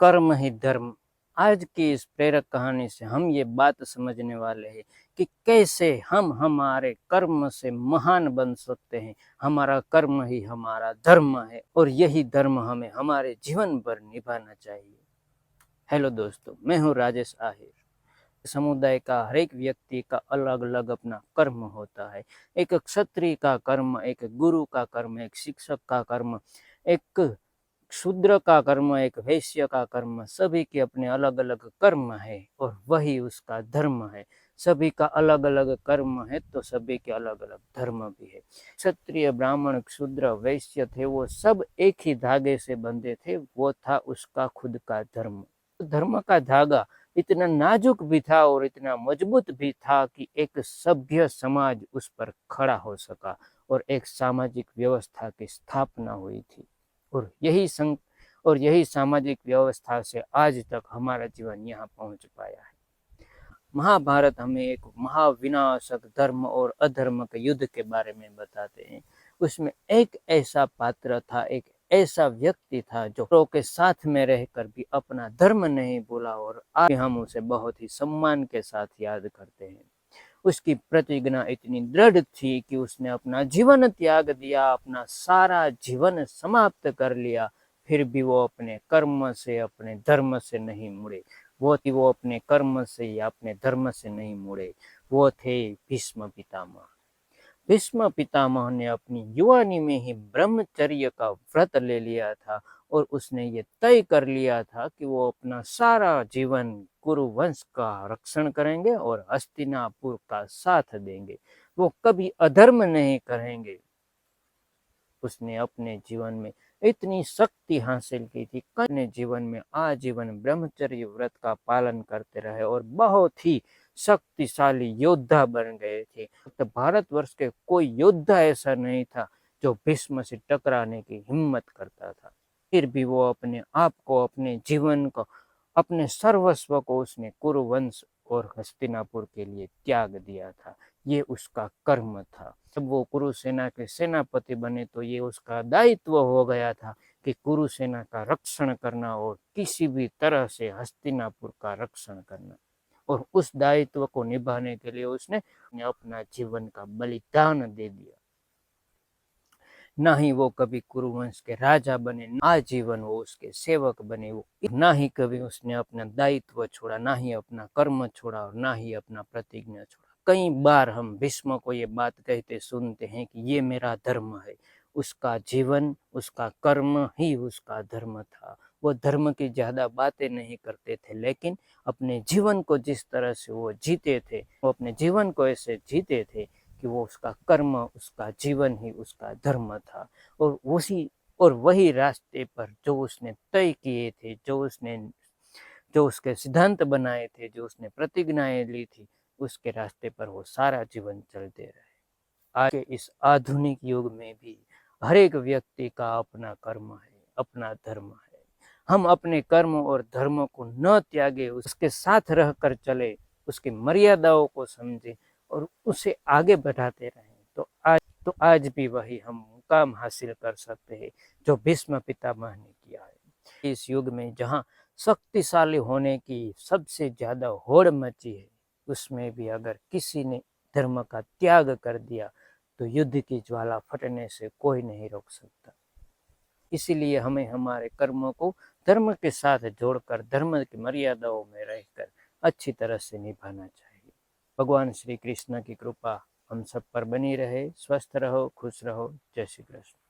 कर्म ही धर्म। आज की इस प्रेरक कहानी से हम ये बात समझने वाले हैं कि कैसे हम हमारे कर्म से महान बन सकते हैं। हमारा कर्म ही हमारा धर्म है और यही धर्म हमें हमारे जीवन भर निभाना चाहिए। हेलो दोस्तों, मैं हूँ राजेश आहिर। समुदाय का हर एक व्यक्ति का अलग अलग अपना कर्म होता है। एक क्षत्रिय का कर्म, एक गुरु का कर्म, एक शिक्षक का कर्म, एक शूद्र का कर्म, एक वैश्य का कर्म, सभी के अपने अलग अलग कर्म है और वही उसका धर्म है। सभी का अलग अलग कर्म है तो सभी के अलग अलग धर्म भी है। क्षत्रिय, ब्राह्मण, शूद्र, वैश्य थे, वो सब एक ही धागे से बंधे थे, वो था उसका खुद का धर्म। धर्म का धागा इतना नाजुक भी था और इतना मजबूत भी था कि एक सभ्य समाज उस पर खड़ा हो सका और एक सामाजिक व्यवस्था की स्थापना हुई थी। और यही सामाजिक व्यवस्था से आज तक हमारा जीवन यहाँ पहुँच पाया है। महाभारत हमें एक महाविनाशक धर्म और अधर्म के युद्ध के बारे में बताते हैं। उसमें एक ऐसा पात्र था, एक ऐसा व्यक्ति था जो के साथ में रहकर भी अपना धर्म नहीं भूला और आज हम उसे बहुत ही सम्मान के साथ याद करते हैं। उसकी प्रतिज्ञा इतनी दृढ़ थी कि उसने अपना जीवन त्याग दिया, अपना सारा जीवन समाप्त कर लिया, फिर भी वो अपने कर्म से, अपने धर्म से नहीं मुड़े। वो अपने कर्म से या अपने धर्म से नहीं मुड़े। वो थे भीष्म पितामह। भीष्म पितामह ने अपनी युवानी में ही ब्रह्मचर्य का व्रत ले लिया था और उसने ये तय कर लिया था कि वो अपना सारा जीवन कुरु वंश का रक्षण करेंगे और हस्तिनापुर का साथ देंगे। वो कभी अधर्म नहीं करेंगे। उसने अपने जीवन में इतनी शक्ति हासिल की थी, अपने जीवन में आजीवन ब्रह्मचर्य व्रत का पालन करते रहे और बहुत ही शक्तिशाली योद्धा बन गए थे। तो भारतवर्ष के कोई योद्धा ऐसा नहीं था जो भीष्म से टकराने की हिम्मत करता था। फिर भी वो अपने आप को, अपने जीवन को, अपने सर्वस्व को उसने कुरुवंश और हस्तिनापुर के लिए त्याग दिया था। ये उसका कर्म था। जब वो कुरुसेना के सेनापति बने तो ये उसका दायित्व हो गया था कि कुरुसेना का रक्षण करना और किसी भी तरह से हस्तिनापुर का रक्षण करना। और उस दायित्व को निभाने के लिए उसने अपना जीवन का बलिदान दे दिया। ना ही वो कभी कुरुवंश के राजा बने, आजीवन वो उसके सेवक बने। वो ना ही कभी उसने अपना दायित्व छोड़ा, ना ही अपना कर्म छोड़ा और ना ही अपना प्रतिज्ञा छोड़ा। कई बार हम भीष्म को ये बात कहते सुनते हैं कि ये मेरा धर्म है। उसका जीवन, उसका कर्म ही उसका धर्म था। वो धर्म की ज्यादा बातें नहीं करते थे, लेकिन अपने जीवन को जिस तरह से वो जीते थे, वो अपने जीवन को ऐसे जीते थे कि वो उसका कर्म, उसका जीवन ही उसका धर्म था। और वही रास्ते पर जो उसने तय किए थे, जो उसके सिद्धांत बनाए थे, जो उसने प्रतिज्ञाएं ली थी, उसके रास्ते पर वो सारा जीवन चलते रहे। आज के इस आधुनिक युग में भी हर एक व्यक्ति का अपना कर्म है, अपना धर्म है। हम अपने कर्म और धर्म को न त्यागे, उसके साथ रहकर चले, उसकी मर्यादाओं को समझे और उसे आगे बढ़ाते रहें तो आज भी वही हम मुकाम हासिल कर सकते हैं जो भीष्म पितामह ने किया है। इस युग में जहाँ शक्तिशाली होने की सबसे ज्यादा होड़ मची है, उसमें भी अगर किसी ने धर्म का त्याग कर दिया तो युद्ध की ज्वाला फटने से कोई नहीं रोक सकता। इसीलिए हमें हमारे कर्मों को धर्म के साथ जोड़कर, धर्म की मर्यादाओं में रहकर अच्छी तरह से निभाना चाहिए। भगवान श्री कृष्ण की कृपा हम सब पर बनी रहे। स्वस्थ रहो, खुश रहो। जय श्री कृष्ण।